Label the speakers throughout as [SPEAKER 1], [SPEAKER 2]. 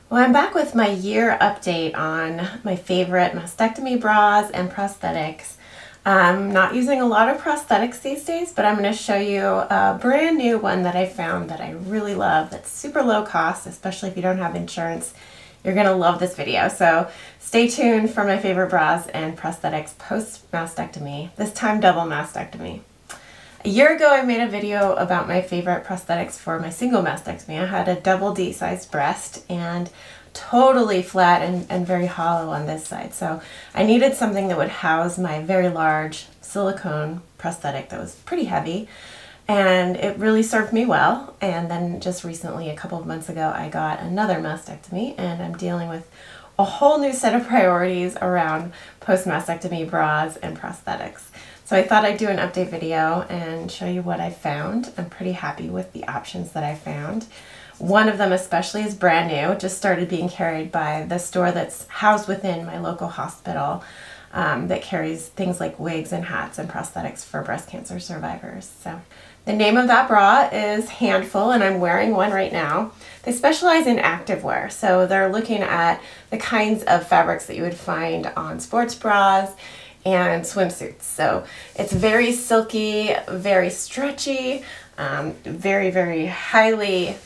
[SPEAKER 1] Well, I'm back with my year update on my favorite mastectomy bras and prosthetics. I'm not using a lot of prosthetics these days, but I'm going to show you a brand new one that I found that I really love that's super low cost, especially if you don't have insurance. You're going to love this video. So stay tuned for my favorite bras and prosthetics post mastectomy, this time double mastectomy. A year ago, I made a video about my favorite prosthetics for my single mastectomy. I had a double D sized breast and totally flat and very hollow on this side. So I needed something that would house my very large silicone prosthetic that was pretty heavy. And it really served me well. And then just recently, a couple of months ago, I got another mastectomy and I'm dealing with a whole new set of priorities around post-mastectomy bras and prosthetics. So I thought I'd do an update video and show you what I found. I'm pretty happy with the options that I found. One of them especially is brand new, just started being carried by the store that's housed within my local hospital that carries things like wigs and hats and prosthetics for breast cancer survivors. So the name of that bra is Handful, and I'm wearing one right now. They specialize in activewear, so they're looking at the kinds of fabrics that you would find on sports bras and swimsuits. So it's very silky, very stretchy, very, very highly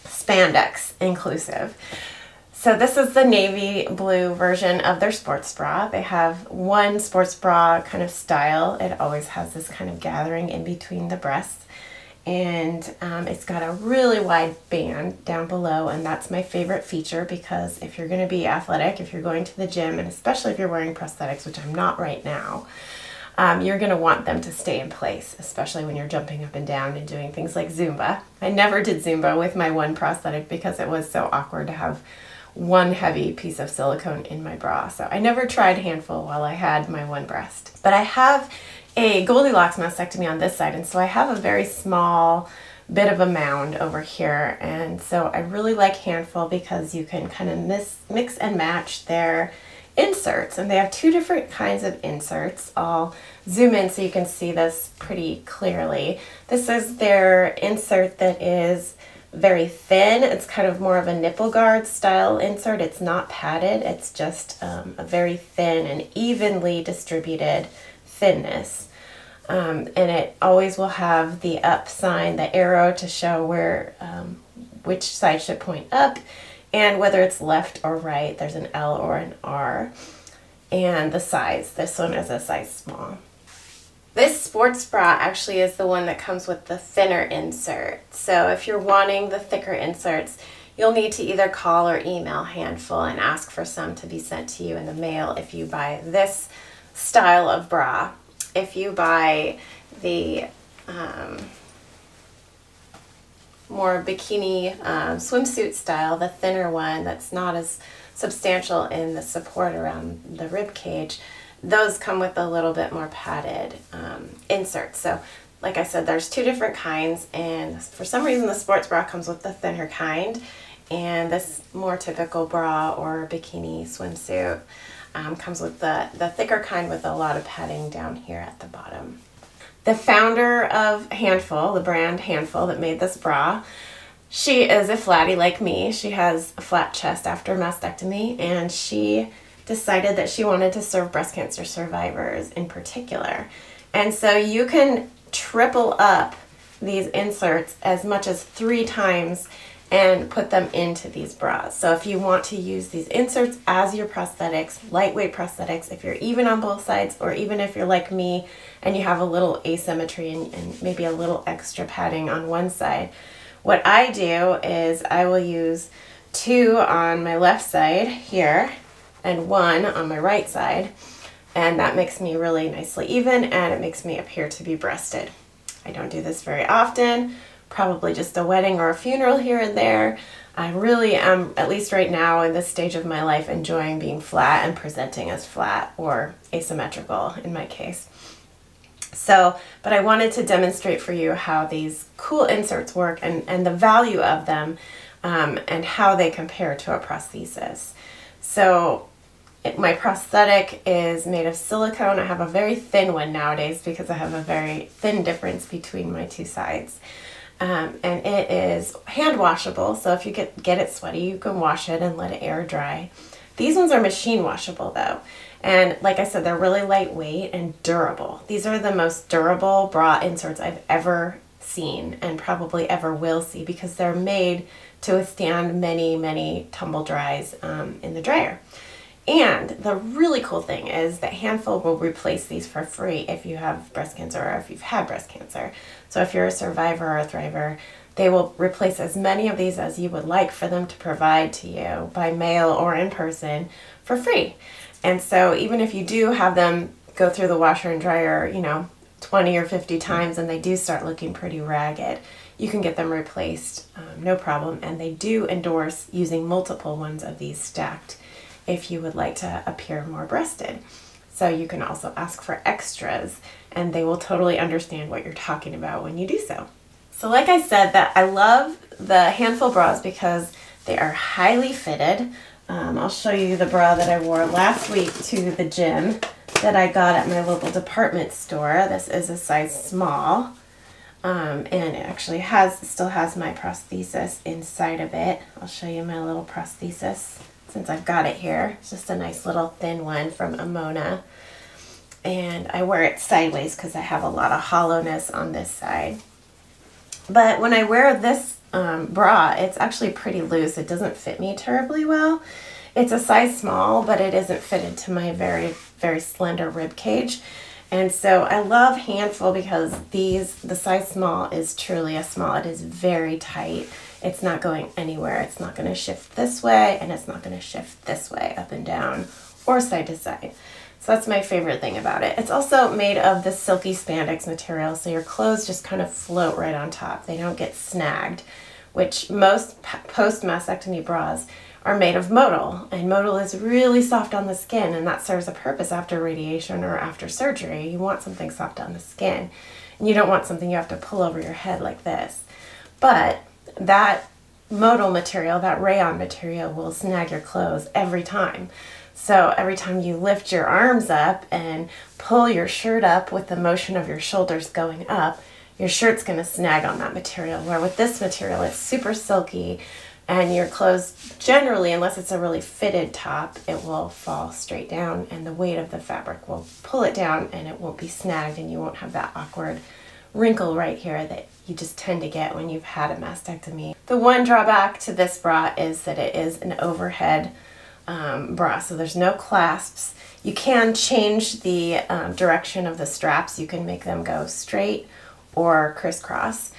[SPEAKER 1] spandex inclusive. So this is the navy blue version of their sports bra. They have one sports bra kind of style. It always has this kind of gathering in between the breasts. And it's got a really wide band down below, and that's my favorite feature because if you're going to be athletic, if you're going to the gym, and especially if you're wearing prosthetics, which I'm not right now, you're going to want them to stay in place, especially when you're jumping up and down and doing things like Zumba. I never did Zumba with my one prosthetic because it was so awkward to have one heavy piece of silicone in my bra. So I never tried Handful while I had my one breast. But I have a Goldilocks mastectomy on this side, and so I have a very small bit of a mound over here, and so I really like Handful because you can kind of mix and match their inserts, and they have two different kinds of inserts. I'll zoom in so you can see this pretty clearly. This is their insert that is very thin. It's kind of more of a nipple guard style insert. It's not padded, it's just a very thin and evenly distributed thinness. And it always will have the up sign, the arrow to show where which side should point up and whether it's left or right. There's an L or an R. And the size, this one is a size small. This sports bra actually is the one that comes with the thinner insert. So if you're wanting the thicker inserts, you'll need to either call or email Handful and ask for some to be sent to you in the mail if you buy this style of bra. If you buy the more bikini swimsuit style, the thinner one that's not as substantial in the support around the rib cage, those come with a little bit more padded inserts. So like I said, there's two different kinds, and for some reason the sports bra comes with the thinner kind, and this more typical bra or bikini swimsuit comes with the thicker kind with a lot of padding down here at the bottom. The founder of Handful, the brand Handful that made this bra, she is a flatty like me. She has a flat chest after mastectomy, and she decided that she wanted to serve breast cancer survivors in particular. And so you can triple up these inserts as much as 3 times and put them into these bras. So if you want to use these inserts as your prosthetics, lightweight prosthetics, if you're even on both sides, or even if you're like me and you have a little asymmetry and maybe a little extra padding on one side, what I do is I will use 2 on my left side here and 1 on my right side, and that makes me really nicely even, and it makes me appear to be breasted. I don't do this very often, probably just a wedding or a funeral here and there. I really am, at least right now in this stage of my life, enjoying being flat and presenting as flat or asymmetrical in my case. So, but I wanted to demonstrate for you how these cool inserts work and the value of them and how they compare to a prosthesis. So my prosthetic is made of silicone. I have a very thin one nowadays because I have a very thin difference between my two sides. and it is hand washable. So if you get it sweaty, you can wash it and let it air dry. These ones are machine washable though. And like I said, they're really lightweight and durable. These are the most durable bra inserts I've ever seen and probably ever will see, because they're made to withstand many, many tumble dries in the dryer. And the really cool thing is that Handful will replace these for free if you have breast cancer or if you've had breast cancer. So if you're a survivor or a thriver, they will replace as many of these as you would like for them to provide to you by mail or in person for free. And so even if you do have them go through the washer and dryer, 20 or 50 times and they do start looking pretty ragged, you can get them replaced, no problem. And they do endorse using multiple ones of these stacked if you would like to appear more breasted. So you can also ask for extras and they will totally understand what you're talking about when you do so. So like I said, that I love the Handful bras because they are highly fitted. I'll show you the bra that I wore last week to the gym that I got at my local department store. This is a size small, and it actually still has my prosthesis inside of it. I'll show you my little prosthesis since I've got it here. It's just a nice little thin one from Amoena, and I wear it sideways because I have a lot of hollowness on this side. But when I wear this bra, it's actually pretty loose. It doesn't fit me terribly well. It's a size small, but it isn't fitted to my very, very slender rib cage. And so I love Handful because the size small is truly a small. It is very tight. It's not going anywhere. It's not going to shift this way, and it's not going to shift this way, up and down, or side to side. So that's my favorite thing about it. It's also made of the silky spandex material, so your clothes just kind of float right on top. They don't get snagged, which most post mastectomy bras are made of modal, and modal is really soft on the skin, and that serves a purpose after radiation or after surgery. You want something soft on the skin, and you don't want something you have to pull over your head like this. But that modal material, that rayon material, will snag your clothes every time. So every time you lift your arms up and pull your shirt up with the motion of your shoulders going up, your shirt's going to snag on that material. Where with this material, it's super silky, and your clothes generally, unless it's a really fitted top, it will fall straight down, and the weight of the fabric will pull it down, and it won't be snagged, and you won't have that awkward wrinkle right here that you just tend to get when you've had a mastectomy. The one drawback to this bra is that it is an overhead bra, so there's no clasps. You can change the direction of the straps. You can make them go straight or crisscross.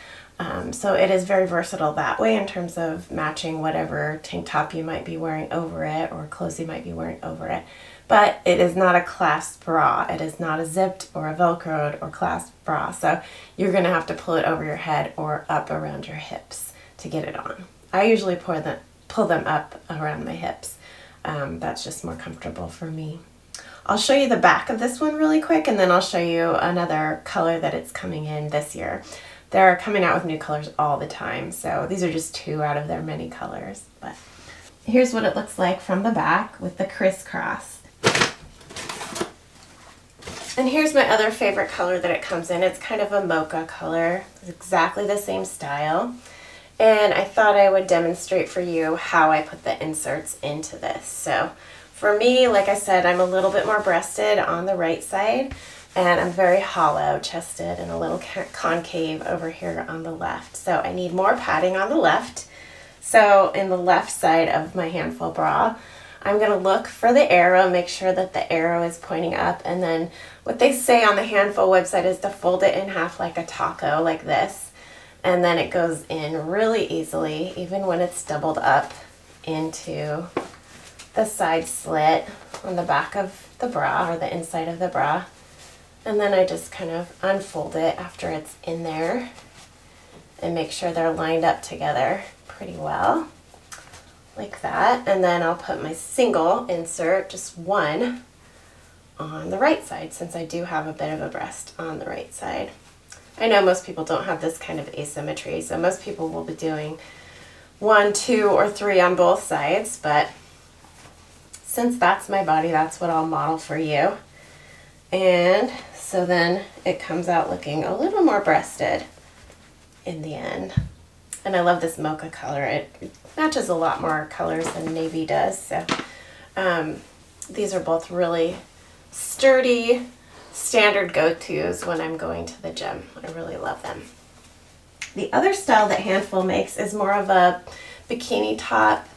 [SPEAKER 1] So it is very versatile that way in terms of matching whatever tank top you might be wearing over it or clothes you might be wearing over it. But it is not a clasped bra. It is not a zipped or a velcroed or clasped bra. So you're going to have to pull it over your head or up around your hips to get it on. I usually pull them up around my hips. That's just more comfortable for me. I'll show you the back of this one really quick, and then I'll show you another color that it's coming in this year. They're coming out with new colors all the time, so these are just 2 out of their many colors. But here's what it looks like from the back with the crisscross. And here's my other favorite color that it comes in. It's kind of a mocha color. It's exactly the same style. And I thought I would demonstrate for you how I put the inserts into this. So for me, like I said, I'm a little bit more breasted on the right side, and I'm very hollow chested and a little concave over here on the left. So I need more padding on the left. So in the left side of my Handful bra, I'm going to look for the arrow, make sure that the arrow is pointing up, and then what they say on the Handful website is to fold it in half like a taco, like this. And then it goes in really easily, even when it's doubled up, into the side slit on the back of the bra or the inside of the bra. And then I just kind of unfold it after it's in there and make sure they're lined up together pretty well, like that. And then I'll put my single insert, just one, on the right side, since I do have a bit of a breast on the right side. I know most people don't have this kind of asymmetry, so most people will be doing 1, 2, or 3 on both sides, but since that's my body, that's what I'll model for you. And so then it comes out looking a little more breasted in the end. And I love this mocha color. It matches a lot more colors than navy does. So these are both really sturdy, standard go-tos when I'm going to the gym. I really love them. The other style that Handful makes is more of a bikini top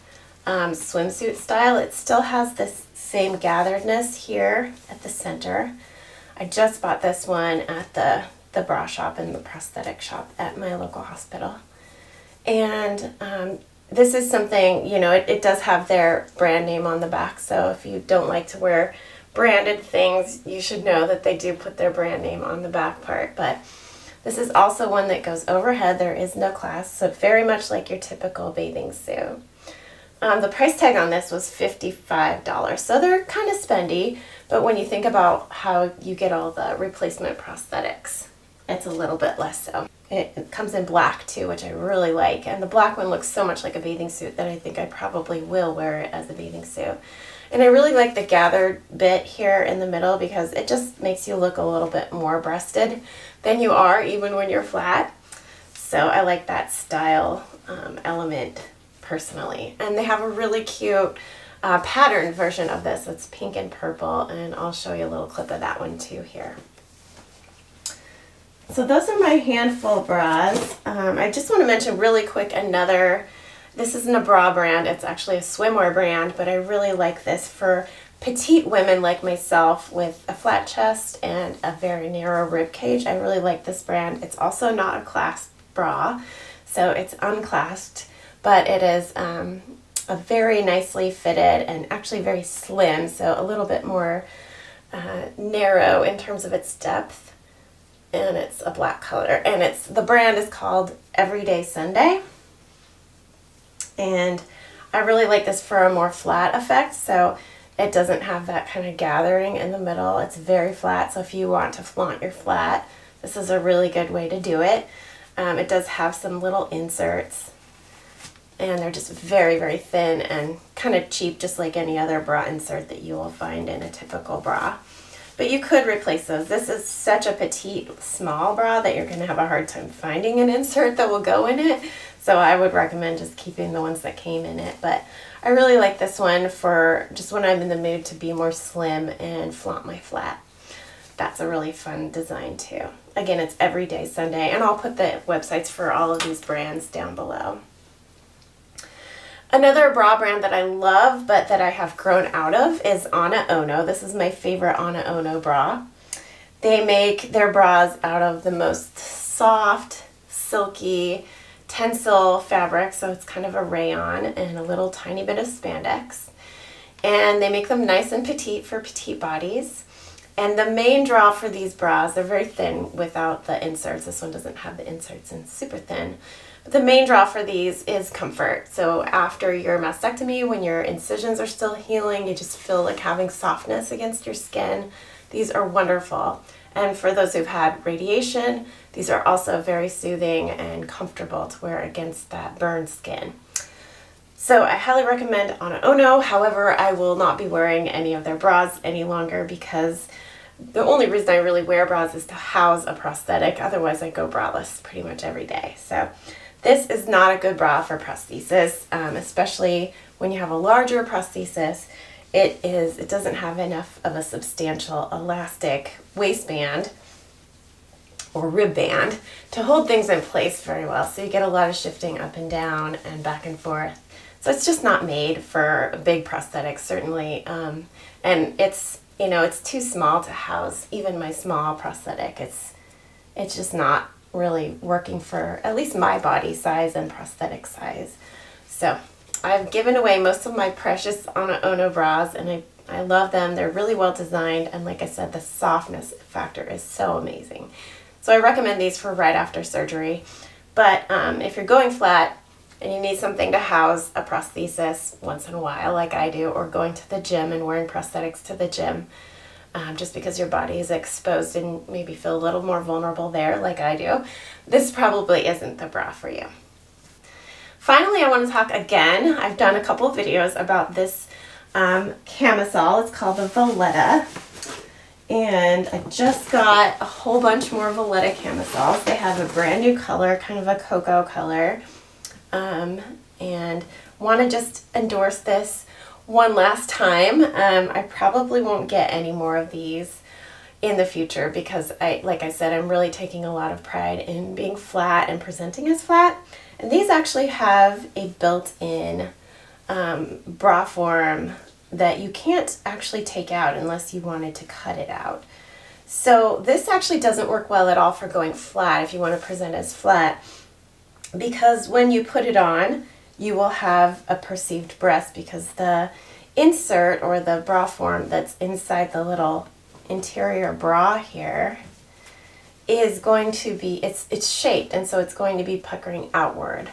[SPEAKER 1] swimsuit style. It still has this same gatheredness here at the center. I just bought this one at the bra shop and the prosthetic shop at my local hospital. And this is something, you know, it does have their brand name on the back, so if you don't like to wear branded things, you should know that they do put their brand name on the back part. But this is also one that goes overhead. There is no clasp, so very much like your typical bathing suit. The price tag on this was $55, so they're kind of spendy, but when you think about how you get all the replacement prosthetics, it's a little bit less so. It comes in black too, which I really like, and the black one looks so much like a bathing suit that I think I probably will wear it as a bathing suit. And I really like the gathered bit here in the middle because it just makes you look a little bit more breasted than you are even when you're flat. So I like that style element personally. And they have a really cute patterned version of this. It's pink and purple, and I'll show you a little clip of that one too here. So those are my Handful bras. I just want to mention really quick this isn't a bra brand, it's actually a swimwear brand, but I really like this for petite women like myself with a flat chest and a very narrow rib cage. I really like this brand. It's also not a clasped bra, so it's unclasped, but it is a very nicely fitted and actually very slim, so a little bit more narrow in terms of its depth. And it's a black color, and the brand is called Everyday Sunday. And I really like this for a more flat effect, so it doesn't have that kind of gathering in the middle. It's very flat, so if you want to flaunt your flat, this is a really good way to do it. It does have some little inserts, and they're just very, very thin and kind of cheap, just like any other bra insert that you will find in a typical bra. But you could replace those. This is such a petite, small bra that you're going to have a hard time finding an insert that will go in it. So I would recommend just keeping the ones that came in it. But I really like this one for just when I'm in the mood to be more slim and flaunt my flat. That's a really fun design too. Again, it's Everyday Sunday, and I'll put the websites for all of these brands down below. Another bra brand that I love, but that I have grown out of, is Amoena. This is my favorite Amoena bra. They make their bras out of the most soft, silky, tencel fabric, so it's kind of a rayon and a little tiny bit of spandex. And they make them nice and petite for petite bodies. And the main draw for these bras, they're very thin without the inserts. This one doesn't have the inserts and super thin. But the main draw for these is comfort. So after your mastectomy, when your incisions are still healing, you just feel like having softness against your skin. These are wonderful. And for those who've had radiation, these are also very soothing and comfortable to wear against that burned skin. So I highly recommend Amoena. However, I will not be wearing any of their bras any longer because the only reason I really wear bras is to house a prosthetic. Otherwise, I go braless pretty much every day. So this is not a good bra for prosthesis, especially when you have a larger prosthesis. It doesn't have enough of a substantial elastic waistband or rib band to hold things in place very well. So you get a lot of shifting up and down and back and forth. So it's just not made for big prosthetics, certainly. And it's too small to house even my small prosthetic. It's just not really working for at least my body size and prosthetic size. So I've given away most of my precious Amoena bras, and I love them. They're really well designed, and like I said, the softness factor is so amazing. So I recommend these for right after surgery. But if you're going flat and you need something to house a prosthesis once in a while, like I do, or going to the gym and wearing prosthetics to the gym, just because your body is exposed and maybe feel a little more vulnerable there, like I do, this probably isn't the bra for you. Finally, I want to talk again. I've done a couple of videos about this camisole. It's called the Valletta. And I just got a whole bunch more Valletta camisoles. They have a brand new color, kind of a cocoa color. And want to just endorse this one last time. I probably won't get any more of these in the future because like I said, I'm really taking a lot of pride in being flat and presenting as flat. And these actually have a built-in bra form that you can't actually take out unless you wanted to cut it out. So this actually doesn't work well at all for going flat if you want to present as flat, because when you put it on, you will have a perceived breast because the insert or the bra form that's inside the little interior bra here is going to be, it's shaped, and so it's going to be puckering outward.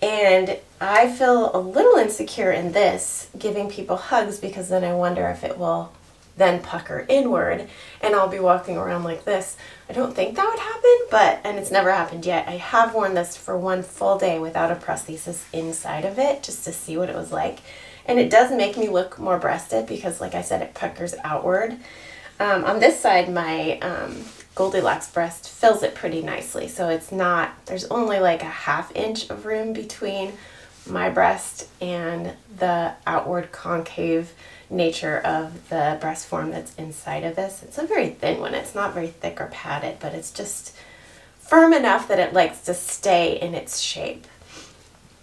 [SPEAKER 1] And I feel a little insecure in this giving people hugs because then I wonder if it will then pucker inward and I'll be walking around like this. I don't think that would happen, and it's never happened yet. I have worn this for one full day without a prosthesis inside of it just to see what it was like. And it does make me look more breasted because, like I said, it puckers outward. On this side, my Goldilocks breast fills it pretty nicely. So it's not, there's only like a ½ inch of room between my breast and the outward concave nature of the breast form that's inside of this. It's a very thin one. It's not very thick or padded, but it's just firm enough that it likes to stay in its shape.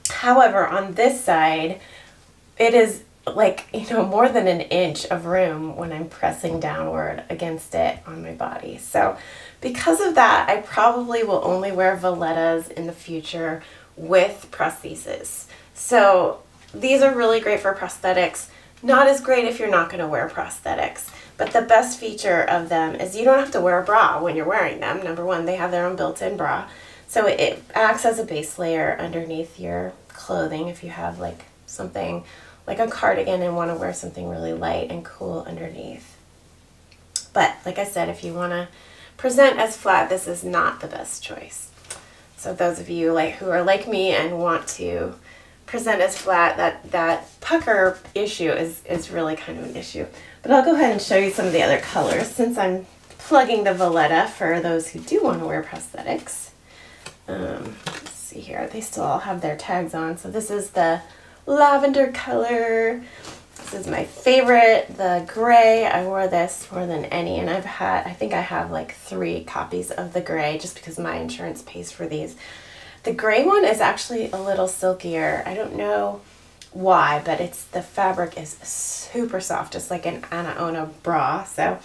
[SPEAKER 1] However, on this side, it is like, more than an inch of room when I'm pressing downward against it on my body. So because of that, I probably will only wear Vallettas in the future with prosthesis. So these are really great for prosthetics. Not as great if you're not going to wear prosthetics. But the best feature of them is you don't have to wear a bra when you're wearing them. Number one, they have their own built-in bra. So it acts as a base layer underneath your clothing if you have like something like a cardigan and want to wear something really light and cool underneath. But like I said, if you want to present as flat, this is not the best choice. So those of you who are like me and want to present as flat, that pucker issue is really kind of an issue. But I'll go ahead and show you some of the other colors since I'm plugging the Valletta for those who do want to wear prosthetics. Let's see here, they still all have their tags on. So this is the lavender color. This is my favorite, the gray. I wore this more than any, and I think I have like 3 copies of the gray just because my insurance pays for these. The gray one is actually a little silkier. I don't know why, but the fabric is super soft, just like an Amoena bra. So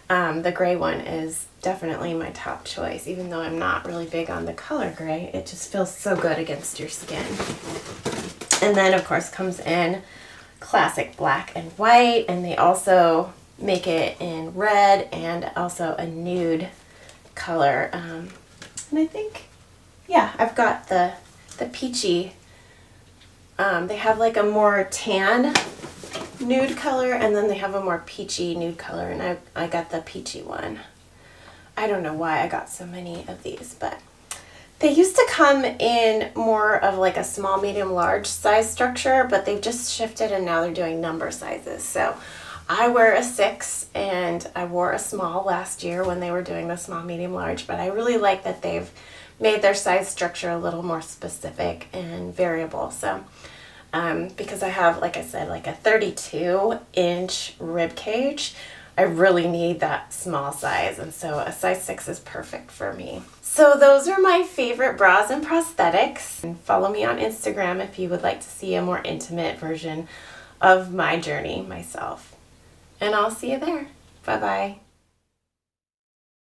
[SPEAKER 1] the gray one is definitely my top choice, even though I'm not really big on the color gray. It just feels so good against your skin. And then of course comes in classic black and white, and they also make it in red and also a nude color. And I think, yeah, I've got the peachy. They have like a more tan nude color, and then they have a more peachy nude color, and I got the peachy one. I don't know why I got so many of these, but they used to come in more of like a small, medium, large size structure, but they've just shifted and now they're doing number sizes. So I wear a 6 and I wore a small last year when they were doing the small, medium, large, but I really like that they've made their size structure a little more specific and variable. So because I have, like I said, like a 32-inch rib cage, I really need that small size, and so a size 6 is perfect for me. So those are my favorite bras and prosthetics. And follow me on Instagram if you would like to see a more intimate version of my journey myself. And I'll see you there. Bye-bye.